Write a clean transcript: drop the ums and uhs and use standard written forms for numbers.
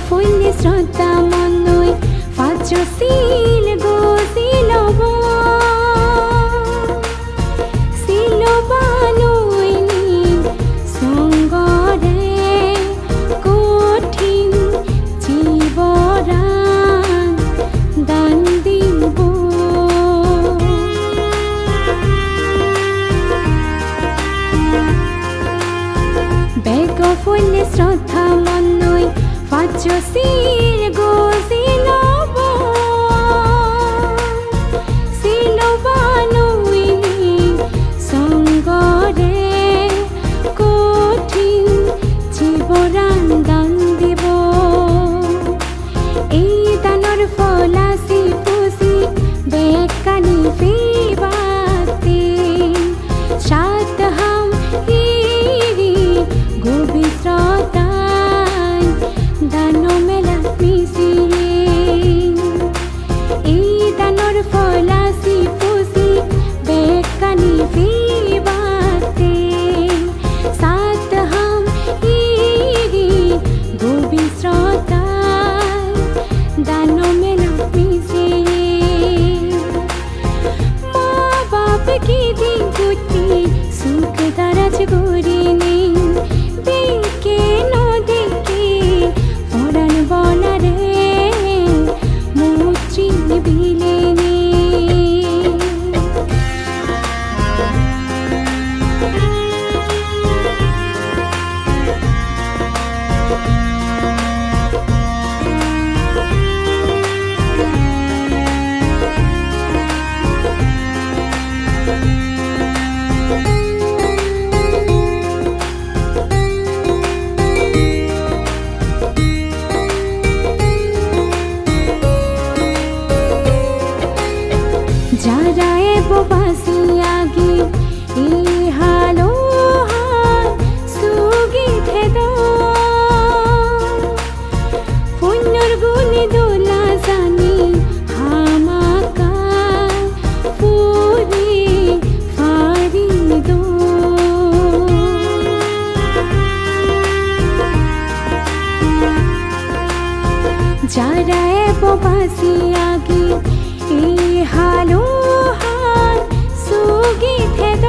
ফুল শ্রদ্ধা মনৈ ফাজছিল গো সিলব সিলবানৈ সঙ্গরে কঠিন জীবরান দান দিব বেগ ফুল শ্রদ্ধা মনৈ ফাজছিল গো সিলব সিলবানৈ সঙ্গরে কঠিন জীবরান দান দিব এই দানৰ ফলাচি ফুচি বেকানি ফিবাতে সাত হাম হিৰি গভীৰতাই দান মেলা মিচিয়ে এই দানৰ ফলাচি ফুচি বেকানি ফিবাতে সাত হাম হিৰি গভীৰতাই দান মেলা মিচিয়ে মা বাপ কি দিন গুটি সুখ দারাজ গরিনি দেখে ন দেখে পরাণ বলারে মুচি বিলেনি যারা বাসি আগে এই হালো হাল সুগি খেদ পুণ্যর গুণে দোলা জানি হামাকা ফুরে ফারি দো যারা বাসি আগে এই হালো হাল সুগি খেদ